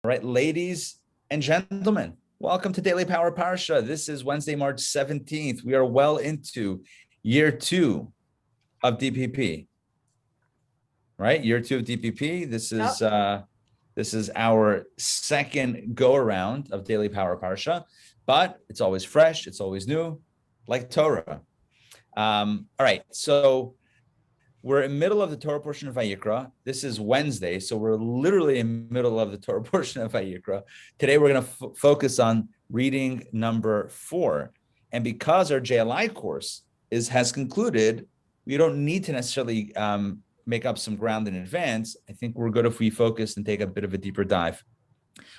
All right, ladies and gentlemen, welcome to Daily Power Parsha. This is Wednesday, March 17th. We are well into year 2 of DPP, right? Year 2 of DPP. This is our second go around of Daily Power Parsha, but it's always fresh. It's always new, like Torah. All right, so we're in the middle of the Torah portion of Vayikra. This is Wednesday, so we're literally in the middle of the Torah portion of Vayikra. Today, we're going to focus on reading number 4. And because our JLI course has concluded, we don't need to necessarily make up some ground in advance. I think we're good if we focus and take a bit of a deeper dive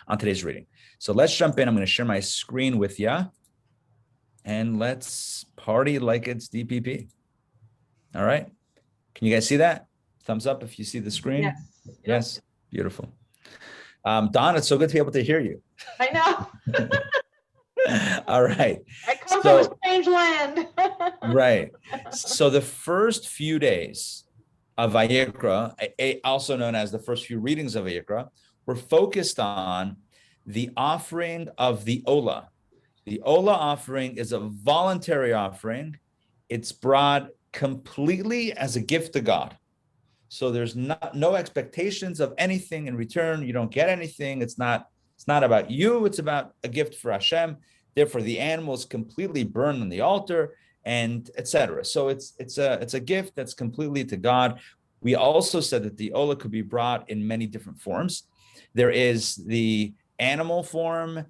on today's reading. So let's jump in. I'm going to share my screen with you, and let's party like it's DPP. All right. Can you guys see that? Thumbs up if you see the screen. Yes. Yes. Beautiful. Don, it's so good to be able to hear you. I know. All right. I come from a strange land. Right. So the first few days of Vayikra, also known as the first few readings of Vayikra, were focused on the offering of the Olah. The Olah offering is a voluntary offering. It's brought completely as a gift to God. So there's no expectations of anything in return. You don't get anything. It's not about you. It's about a gift for Hashem. Therefore, the animal is completely burned on the altar, and etc. So it's a gift that's completely to God. We also said that the Olah could be brought in many different forms. There is the animal form.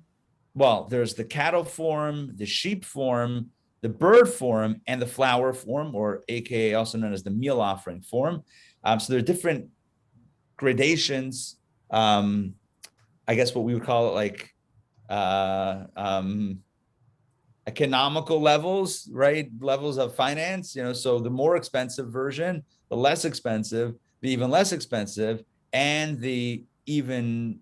Well, there's the cattle form, the sheep form, the bird form, and the flower form, or AKA also known as the meal offering form. So there are different gradations. I guess what we would call it like economical levels, right? Levels of finance, so the more expensive version, the less expensive, the even less expensive, and the even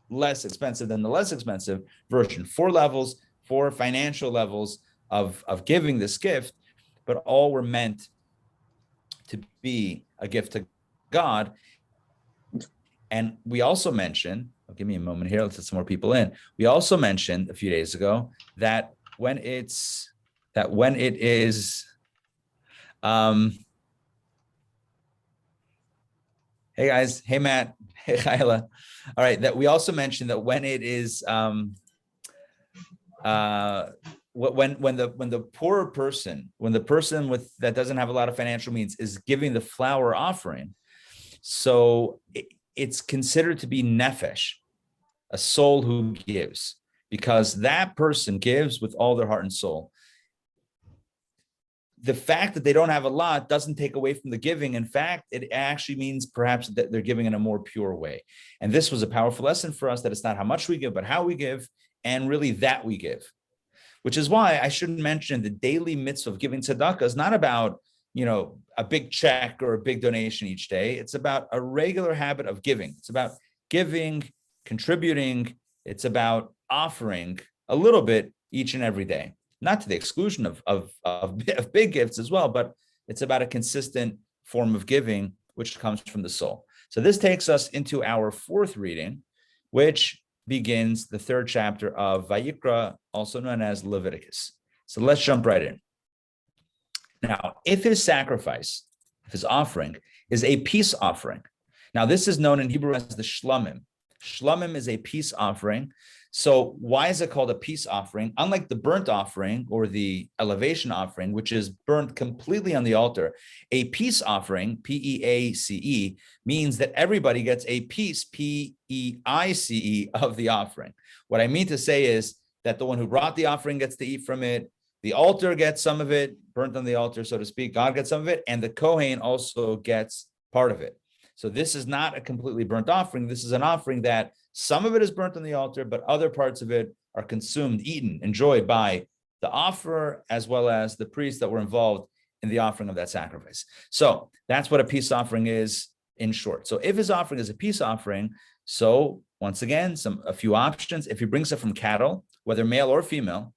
less expensive than the less expensive version. 4 levels, 4 financial levels of giving this gift, but all were meant to be a gift to God. And we also mentioned, give me a moment here, let's let some more people in. We also mentioned a few days ago that when it is, hey guys, hey Matt, hey Kyla. All right, that we also mentioned that when it is, when the poorer person, when the person that doesn't have a lot of financial means is giving the flour offering, so it's considered to be nefesh, a soul who gives, because that person gives with all their heart and soul. The fact that they don't have a lot doesn't take away from the giving. In fact, it actually means perhaps that they're giving in a more pure way. And this was a powerful lesson for us, that it's not how much we give, but how we give, and really that we give. Which is why I shouldn't mention the daily mitzvah of giving tzedakah is not about, a big check or a big donation each day. It's about a regular habit of giving. It's about giving, contributing. It's about offering a little bit each and every day, not to the exclusion of big gifts as well, but it's about a consistent form of giving, which comes from the soul. So this takes us into our 4th reading, which begins the 3rd chapter of Vayikra, also known as Leviticus. So let's jump right in. Now, if his sacrifice, if his offering is a peace offering, now this is known in Hebrew as the shlomim. Shlomim is a peace offering. So why is it called a peace offering? Unlike the burnt offering or the elevation offering, which is burnt completely on the altar, a peace offering, P-E-A-C-E, means that everybody gets a piece, P-E-I-C-E, of the offering. What I mean to say is that the one who brought the offering gets to eat from it, the altar gets some of it, burnt on the altar, so to speak, God gets some of it, and the Kohen also gets part of it. So this is not a completely burnt offering. This is an offering that some of it is burnt on the altar, but other parts of it are consumed, eaten, enjoyed by the offerer, as well as the priests that were involved in the offering of that sacrifice. So that's what a peace offering is in short. So if his offering is a peace offering, so once again, a few options. If he brings it from cattle, whether male or female,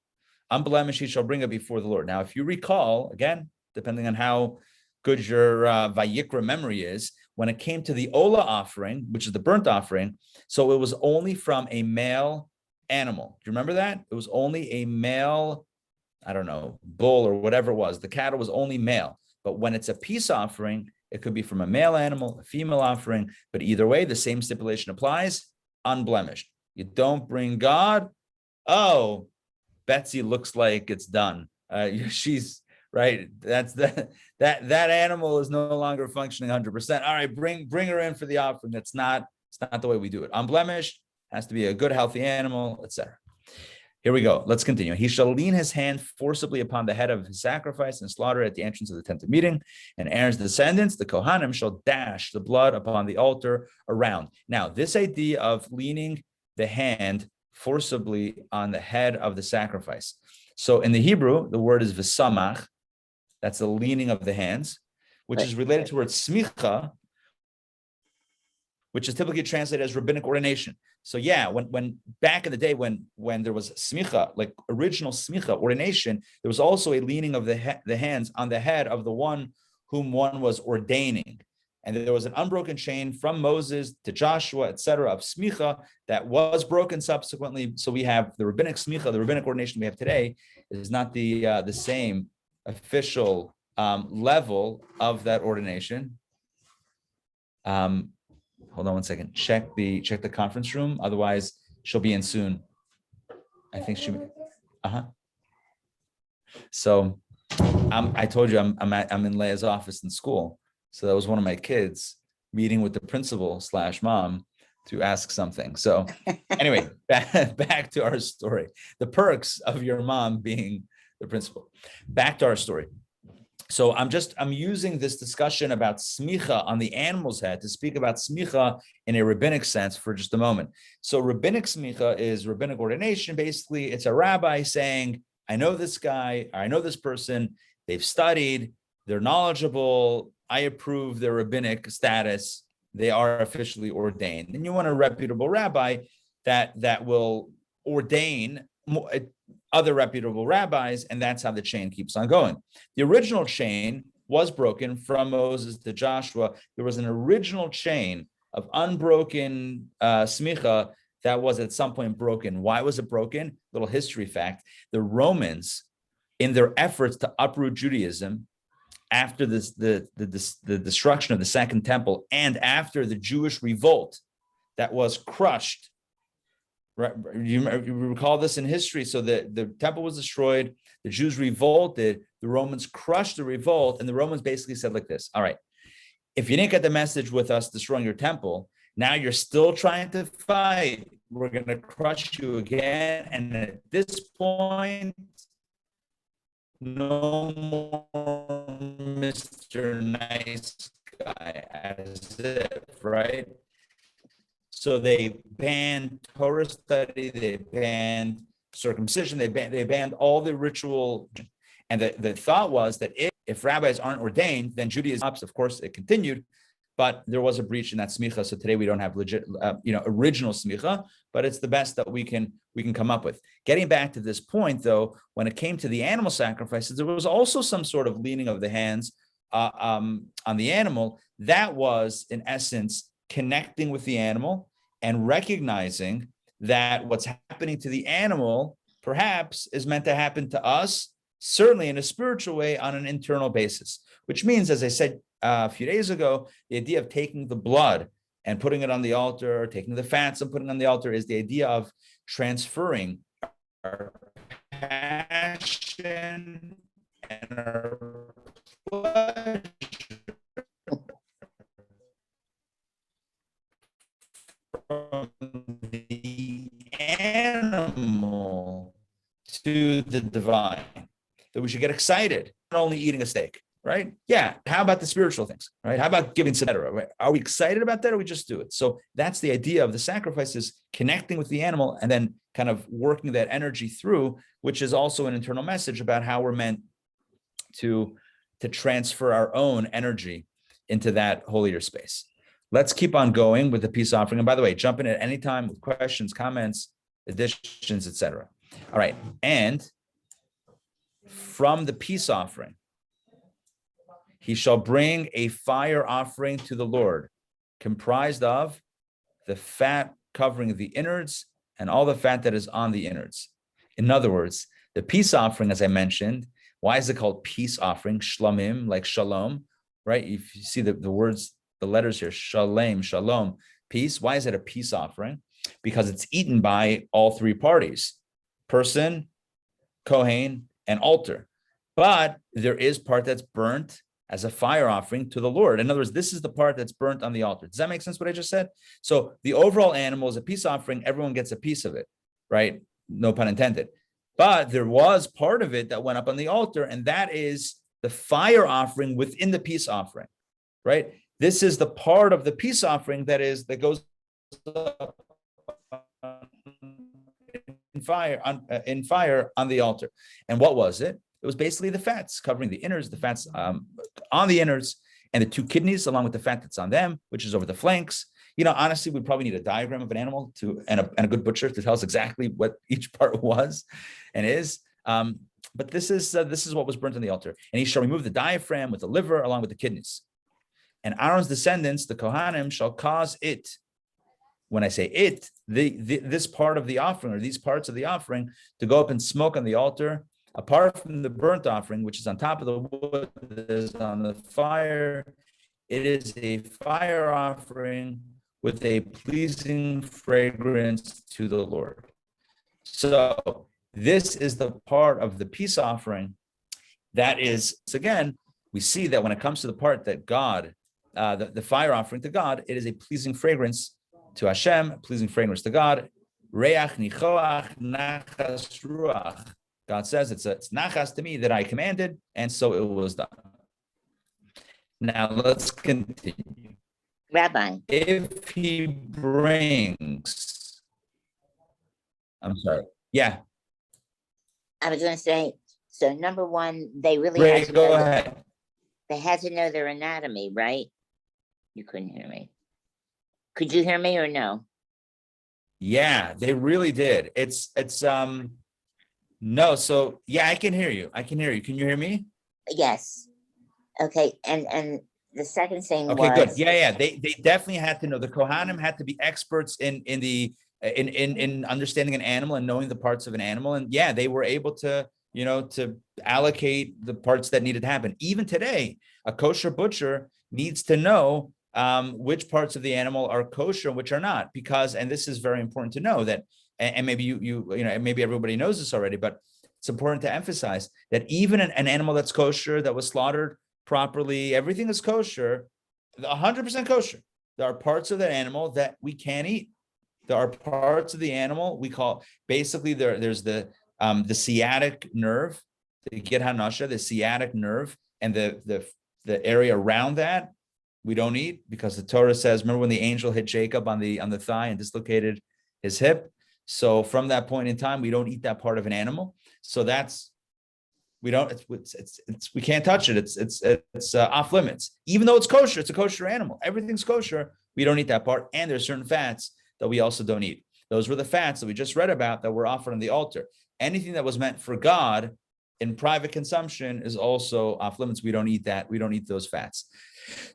unblemished, he shall bring it before the Lord. Now, if you recall, again, depending on how good your Vayikra memory is, when it came to the Ola offering, which is the burnt offering, so it was only from a male animal. Do you remember that? It was only a male, I don't know, bull or whatever it was. The cattle was only male. But when it's a peace offering, it could be from a male animal, a female offering, but either way, the same stipulation applies, unblemished. You don't bring God. Oh, Betsy looks like it's done. She's right. That's that animal is no longer functioning 100%. All right, bring her in for the offering. It's not the way we do it. Unblemished, has to be a good, healthy animal, etc. Here we go. Let's continue. He shall lean his hand forcibly upon the head of his sacrifice and slaughter at the entrance of the tent of meeting. And Aaron's descendants, the Kohanim, shall dash the blood upon the altar around. Now, this idea of leaning the hand forcibly on the head of the sacrifice. So in the Hebrew, the word is v'samach. That's the leaning of the hands, which is related to the word smicha, which is typically translated as rabbinic ordination. So yeah, when back in the day when there was smicha, like original smicha ordination, there was also a leaning of the hands on the head of the one whom one was ordaining. And there was an unbroken chain from Moses to Joshua, etc., of smicha that was broken subsequently. So we have the rabbinic smicha, the rabbinic ordination we have today is not the same official level of that ordination. Hold on one second. Check the conference room. Otherwise, she'll be in soon. I think she. So, I told you I'm in Leah's office in school. So that was one of my kids meeting with the principal / mom to ask something. So anyway, back to our story. The perks of your mom being the principal. Back to our story. So I'm using this discussion about smicha on the animal's head to speak about smicha in a rabbinic sense for just a moment. So rabbinic smicha is rabbinic ordination. Basically, it's a rabbi saying, I know this guy, or I know this person, they've studied, they're knowledgeable, I approve their rabbinic status, they are officially ordained. And you want a reputable rabbi that will ordain other reputable rabbis, and that's how the chain keeps on going. The original chain was broken from Moses to Joshua. There was an original chain of unbroken smicha that was at some point broken. Why was it broken? Little history fact. The Romans, in their efforts to uproot Judaism, after the destruction of the Second Temple and after the Jewish revolt that was crushed, right? You recall this in history. So the temple was destroyed, the Jews revolted, the Romans crushed the revolt, and the Romans basically said like this: all right, if you didn't get the message with us destroying your temple, now you're still trying to fight, we're going to crush you again. And at this point, no more Mr. Nice Guy, as if, right? So they banned Torah study, they banned circumcision, they banned all the ritual. And the thought was that if rabbis aren't ordained, then Judaism, of course, it continued, but there was a breach in that smicha. So today we don't have legit, original smicha, but it's the best that we can come up with. Getting back to this point, though, when it came to the animal sacrifices, there was also some sort of leaning of the hands on the animal. That was, in essence, connecting with the animal and recognizing that what's happening to the animal perhaps is meant to happen to us, certainly in a spiritual way, on an internal basis, which means, as I said a few days ago, the idea of taking the blood and putting it on the altar, or taking the fats and putting it on the altar, is the idea of transferring our passion and our pleasure from the animal to the divine. That we should get excited, not only eating a steak, right? Yeah. How about the spiritual things, right? How about giving, etc.? Right? Are we excited about that, or we just do it? So that's the idea of the sacrifices, connecting with the animal and then kind of working that energy through, which is also an internal message about how we're meant to transfer our own energy into that holier space. Let's keep on going with the peace offering. And by the way, jump in at any time with questions, comments, additions, etc. All right. And from the peace offering, he shall bring a fire offering to the Lord, comprised of the fat covering the innards and all the fat that is on the innards. In other words, the peace offering, as I mentioned, why is it called peace offering? Shlamim, like shalom, right? If you see the words, the letters here, shalem, shalom, peace. Why is it a peace offering? Because it's eaten by all three parties, person, Kohen, and altar. But there is part that's burnt as a fire offering to the Lord. In other words, this is the part that's burnt on the altar. Does that make sense what I just said? So the overall animal is a peace offering. Everyone gets a piece of it, right? No pun intended. But there was part of it that went up on the altar, and that is the fire offering within the peace offering, right? This is the part of the peace offering that goes up in fire on the altar. And what was it? It was basically the fats covering the innards, the fats on the innards, and the two kidneys, along with the fat that's on them, which is over the flanks. Honestly, we probably need a diagram of an animal and a good butcher to tell us exactly what each part was and is. But this is what was burnt on the altar. And he shall remove the diaphragm with the liver along with the kidneys. And Aaron's descendants, the Kohanim, shall cause it. When I say it, this part of the offering, or these parts of the offering, to go up and smoke on the altar, apart from the burnt offering, which is on top of the wood, that is on the fire. It is a fire offering with a pleasing fragrance to the Lord. So this is the part of the peace offering that is, again, we see that when it comes to the part that God, the fire offering to God, it is a pleasing fragrance to Hashem, pleasing fragrance to God. Reach nichoach nachas ruach. God says it's nachas to me that I commanded, and so it was done. Now let's continue. Rabbi, If he brings, I'm sorry. Yeah. I was going to say, so number one, they really Ray, had to go know ahead. they had to know their anatomy, right? You couldn't hear me. Could you hear me or no? Yeah, they really did. It's no, so yeah, I can hear you. Can you hear me? Yes. Okay. And the second thing Okay, was good. Yeah. They definitely had to know. The Kohanim had to be experts in understanding an animal and knowing the parts of an animal. And yeah, they were able to, to allocate the parts that needed to happen. Even today, a kosher butcher needs to know which parts of the animal are kosher and which are not, because, and this is very important to know that, and maybe maybe everybody knows this already, but it's important to emphasize that even an animal that's kosher, that was slaughtered properly, everything is kosher, 100% kosher. There are parts of that animal that we can't eat. There are parts of the animal we call, basically there's the sciatic nerve, the Gid Hanasha, the sciatic nerve, and the area around that we don't eat, because the Torah says, remember when the angel hit Jacob on the thigh and dislocated his hip? So from that point in time, we don't eat that part of an animal. So we can't touch it. It's off limits. Even though it's kosher, it's a kosher animal. Everything's kosher. We don't eat that part. And there's certain fats that we also don't eat. Those were the fats that we just read about that were offered on the altar. Anything that was meant for God in private consumption is also off limits. We don't eat that. We don't eat those fats.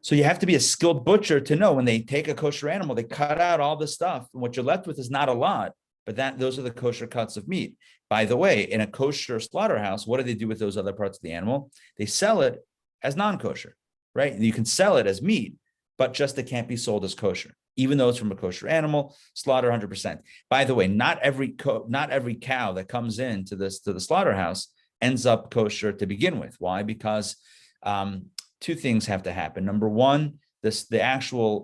So you have to be a skilled butcher to know when they take a kosher animal, they cut out all the stuff. And what you're left with is not a lot, but those are the kosher cuts of meat. By the way, in a kosher slaughterhouse, what do they do with those other parts of the animal? They sell it as non-kosher, right? You can sell it as meat, but just it can't be sold as kosher, even though it's from a kosher animal, slaughter 100%. By the way, not every cow that comes into the slaughterhouse ends up kosher to begin with. Why? Because two things have to happen. Number one, the shechting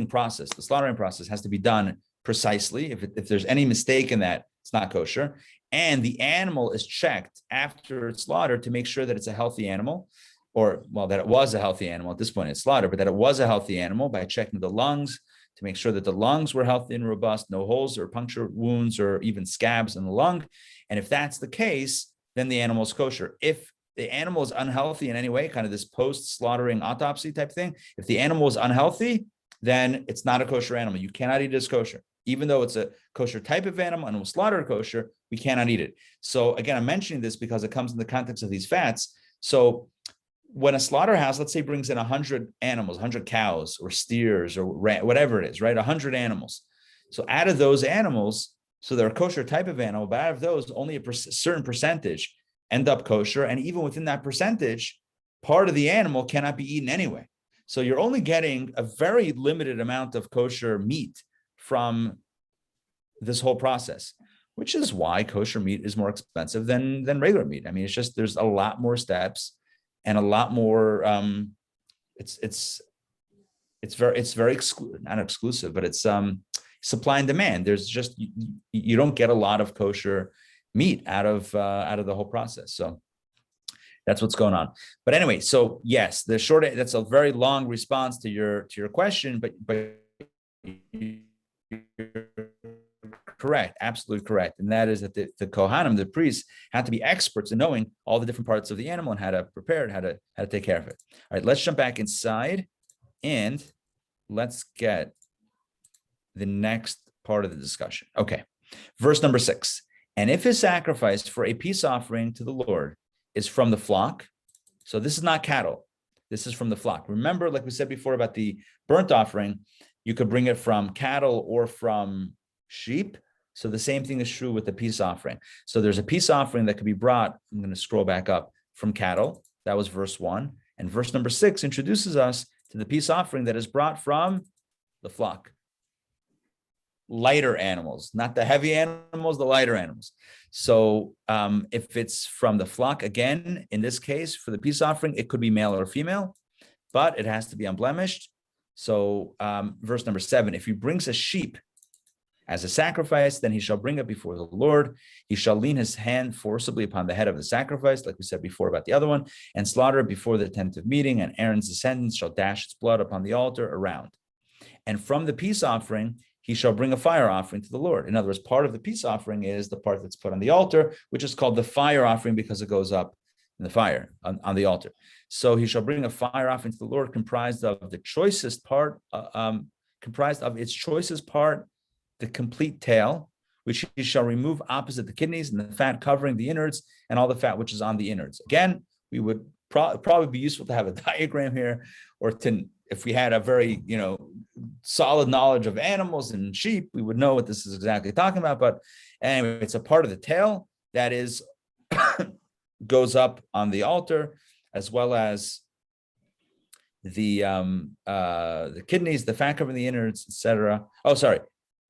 process, the slaughtering process, has to be done precisely. If there's any mistake in that, it's not kosher. And the animal is checked after it's slaughtered to make sure that it's a healthy animal, that it was a healthy animal at this point it's slaughtered, but that it was a healthy animal by checking the lungs to make sure that the lungs were healthy and robust, no holes or puncture wounds or even scabs in the lung. And if that's the case, then the animal is kosher. If the animal is unhealthy in any way, kind of this post-slaughtering autopsy type thing, if the animal is unhealthy, then it's not a kosher animal. You cannot eat it as kosher. Even though it's a kosher type of animal and it was slaughtered kosher, we cannot eat it. So again, I'm mentioning this because it comes in the context of these fats. So when a slaughterhouse, let's say, brings in 100 animals, 100 cows or steers or whatever it is, right? 100 animals. So out of those animals, so they're a kosher type of animal, but out of those, only a certain percentage end up kosher. And even within that percentage, part of the animal cannot be eaten anyway. So you're only getting a very limited amount of kosher meat from this whole process, which is why kosher meat is more expensive than regular meat. I mean, it's just, there's a lot more steps and a lot more, it's very not exclusive, but it's supply and demand. There's just, you don't get a lot of kosher meat out of the whole process. So that's what's going on. But anyway, so yes, the short, that's a very long response to your question, but correct, absolutely correct. And that is that the Kohanim, the priests, had to be experts in knowing all the different parts of the animal and how to prepare it, how to take care of it. All right, let's jump back inside and let's get the next part of the discussion. Okay, verse number 6. And if his sacrifice for a peace offering to the Lord is from the flock, so this is not cattle, this is from the flock. Remember, like we said before about the burnt offering, you could bring it from cattle or from sheep. So the same thing is true with the peace offering. So there's a peace offering that could be brought, I'm going to scroll back up, from cattle. That was verse 1. And verse number 6 introduces us to the peace offering that is brought from the flock. Lighter animals, not the heavy animals, the lighter animals. So if it's from the flock, again, in this case, for the peace offering, it could be male or female, but it has to be unblemished. So verse number 7, if he brings a sheep as a sacrifice, then he shall bring it before the Lord. He shall lean his hand forcibly upon the head of the sacrifice, like we said before about the other one, and slaughter it before the tent of meeting, and Aaron's descendants shall dash its blood upon the altar around. And from the peace offering, he shall bring a fire offering to the Lord. In other words, part of the peace offering is the part that's put on the altar, which is called the fire offering because it goes up in the fire on the altar. So he shall bring a fire offering to the Lord comprised of the choicest part, the complete tail, which he shall remove opposite the kidneys, and the fat covering the innards, and all the fat which is on the innards. Again, we would probably be useful to have a diagram here, or if we had a very, solid knowledge of animals and sheep, we would know what this is exactly talking about. But anyway, it's a part of the tail that is goes up on the altar, as well as the kidneys, the fat covering the innards, etc. Oh, sorry.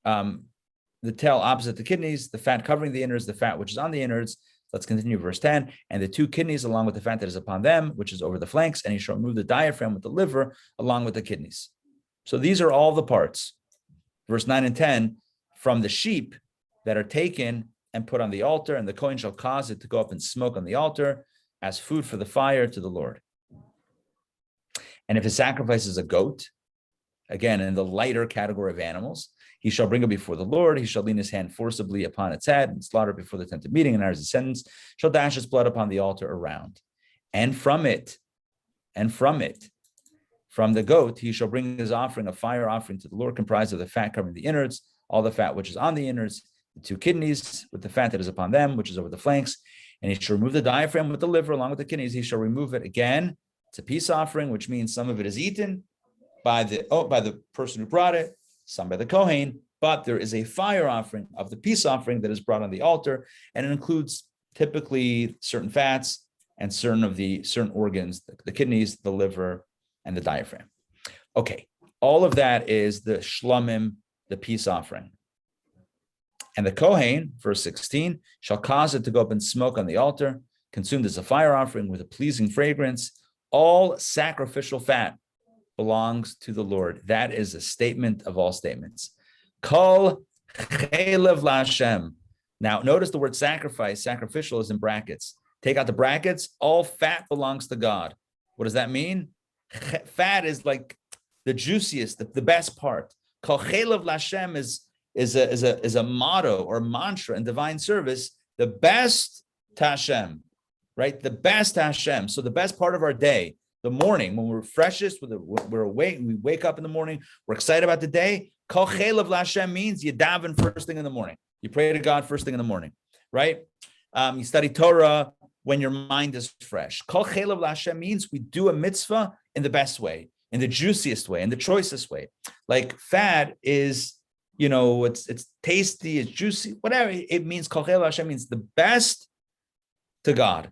The tail opposite the kidneys, the fat covering the innards, the fat which is on the innards. Let's continue verse 10. And the two kidneys along with the fat that is upon them, which is over the flanks, and he shall remove the diaphragm with the liver along with the kidneys. So these are all the parts. Verse 9 and 10, from the sheep that are taken and put on the altar, and the Kohen shall cause it to go up and smoke on the altar as food for the fire to the Lord. And if his sacrifice is a goat, again, in the lighter category of animals, he shall bring it before the Lord. He shall lean his hand forcibly upon its head and slaughter it before the tent of meeting, and Aaron's descendants shall dash its blood upon the altar around. And from the goat, he shall bring his offering, a fire offering to the Lord, comprised of the fat covering the innards, all the fat which is on the innards, the two kidneys with the fat that is upon them, which is over the flanks. And he shall remove the diaphragm with the liver along with the kidneys. He shall remove it again. It's a peace offering, which means some of it is eaten by the person who brought it, some by the Kohen, but there is a fire offering of the peace offering that is brought on the altar, and it includes typically certain fats and certain organs, the kidneys, the liver, and the diaphragm. Okay, all of that is the shlomim, the peace offering. And the Kohen, verse 16, shall cause it to go up and smoke on the altar, consumed as a fire offering with a pleasing fragrance. All sacrificial fat belongs to the Lord. That is a statement of all statements. Kol chelev laHashem. Now, notice the word sacrifice, sacrificial is in brackets. Take out the brackets, all fat belongs to God. What does that mean? Fat is like the juiciest, the best part. Kol chelev laHashem is a motto or mantra in divine service. The best to Hashem, right? The best to Hashem. So the best part of our day, the morning, when we're freshest, we're awake, we wake up in the morning, we're excited about the day. Kol chelev laHashem means you daven first thing in the morning. You pray to God first thing in the morning, right? You study Torah, when your mind is fresh. Kol chelav l'Hashem means we do a mitzvah in the best way, in the juiciest way, in the choicest way. Like fat is, it's tasty, it's juicy, whatever. It means kol chelav l'Hashem means the best to God.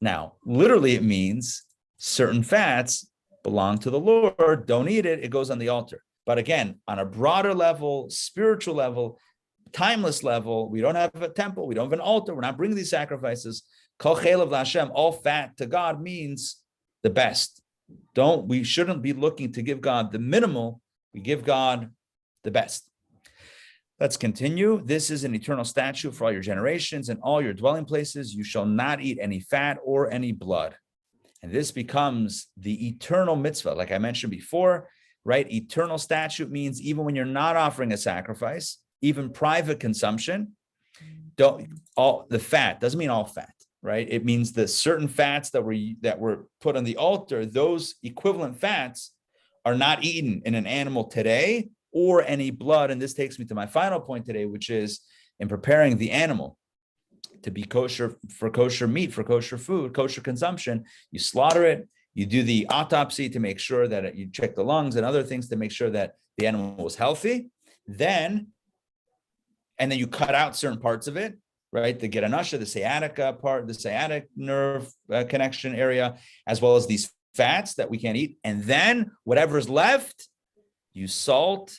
Now, literally it means certain fats belong to the Lord. Don't eat it. It goes on the altar. But again, on a broader level, spiritual level, timeless level, we don't have a temple. We don't have an altar. We're not bringing these sacrifices. Kol chelav l'Hashem, all fat to God means the best. We shouldn't be looking to give God the minimal. We give God the best. Let's continue. This is an eternal statute for all your generations and all your dwelling places. You shall not eat any fat or any blood. And this becomes the eternal mitzvah. Like I mentioned before, right? Eternal statute means even when you're not offering a sacrifice, even private consumption, the fat doesn't mean all fat, right? It means the certain fats that were put on the altar, those equivalent fats are not eaten in an animal today, or any blood. And this takes me to my final point today, which is in preparing the animal to be kosher, for kosher meat, for kosher food, kosher consumption, you slaughter it, you do the autopsy to make sure that you check the lungs and other things to make sure that the animal was healthy. And then you cut out certain parts of it, right? The geranasha, the sciatica part, the sciatic nerve connection area, as well as these fats that we can't eat. And then whatever's left, you salt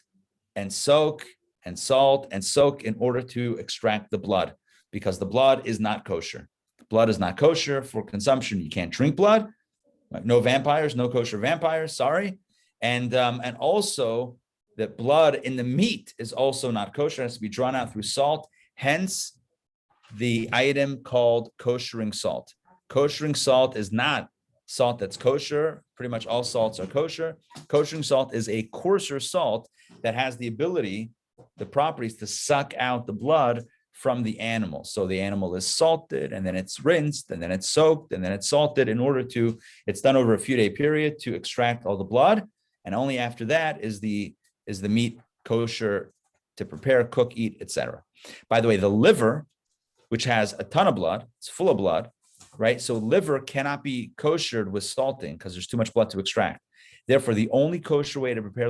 and soak and salt and soak in order to extract the blood, because the blood is not kosher. Blood is not kosher for consumption. You can't drink blood. No vampires, no kosher vampires, sorry. And also that blood in the meat is also not kosher. It has to be drawn out through salt. Hence the item called koshering salt. Koshering salt is not salt that's kosher. Pretty much all salts are kosher. Koshering salt is a coarser salt that has the ability, the properties to suck out the blood from the animal. So the animal is salted, and then it's rinsed, and then it's soaked, and then it's salted it's done over a few day period to extract all the blood. And only after that is the meat kosher to prepare, cook, eat, etc. By the way, the liver, which has a ton of blood, it's full of blood, right? So liver cannot be koshered with salting because there's too much blood to extract. Therefore, the only kosher way to prepare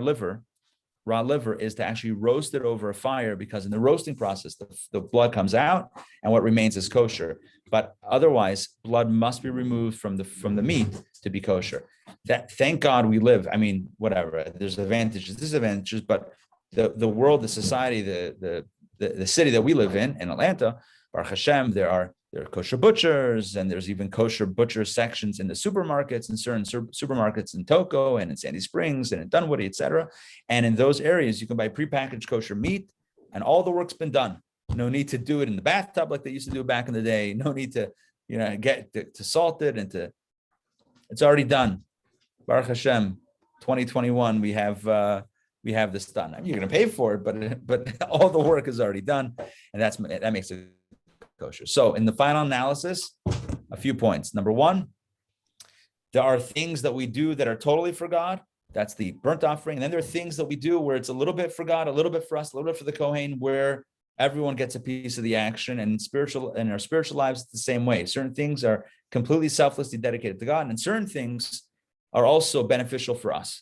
raw liver, is to actually roast it over a fire, because in the roasting process, the blood comes out and what remains is kosher. But otherwise, blood must be removed from the meat to be kosher. Thank God we live. I mean, whatever, there's advantages, disadvantages, but the world, the society, the city that we live in Atlanta, Baruch Hashem, there are kosher butchers, and there's even kosher butcher sections in the supermarkets, in certain supermarkets in Toko and in Sandy Springs and in Dunwoody, etc. And in those areas, you can buy prepackaged kosher meat, and all the work's been done. No need to do it in the bathtub like they used to do back in the day. No need to, get to salt it it's already done. Baruch Hashem, 2021, we have this done. I mean, you're going to pay for it, but all the work is already done, and that makes it kosher. So in the final analysis, a few points. Number one, there are things that we do that are totally for God. That's the burnt offering. And then there are things that we do where it's a little bit for God, a little bit for us, a little bit for the Kohen, where everyone gets a piece of the action. And in our spiritual lives, it's the same way. Certain things are completely selflessly dedicated to God, and certain things are also beneficial for us.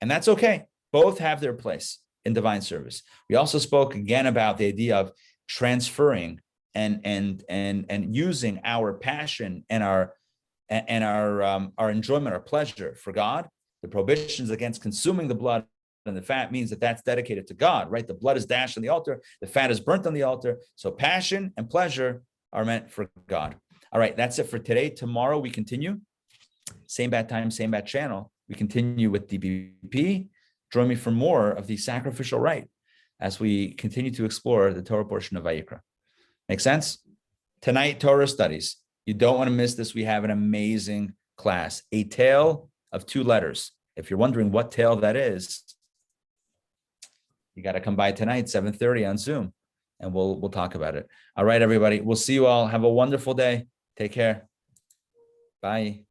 And that's okay. Both have their place in divine service. We also spoke again about the idea of transferring and using our passion and our enjoyment, our pleasure for God. The prohibitions against consuming the blood and the fat means that that's dedicated to God, right? The blood is dashed on the altar, the fat is burnt on the altar. So passion and pleasure are meant for God. All right, that's it for today. Tomorrow we continue. Same bad time, same bad channel. We continue with DBP. Join me for more of the sacrificial rite as we continue to explore the Torah portion of Vayikra. Make sense? Tonight, Torah studies. You don't want to miss this. We have an amazing class, a tale of two letters. If you're wondering what tale that is, you got to come by tonight, 7:30 on Zoom, and we'll talk about it. All right, everybody. We'll see you all. Have a wonderful day. Take care. Bye.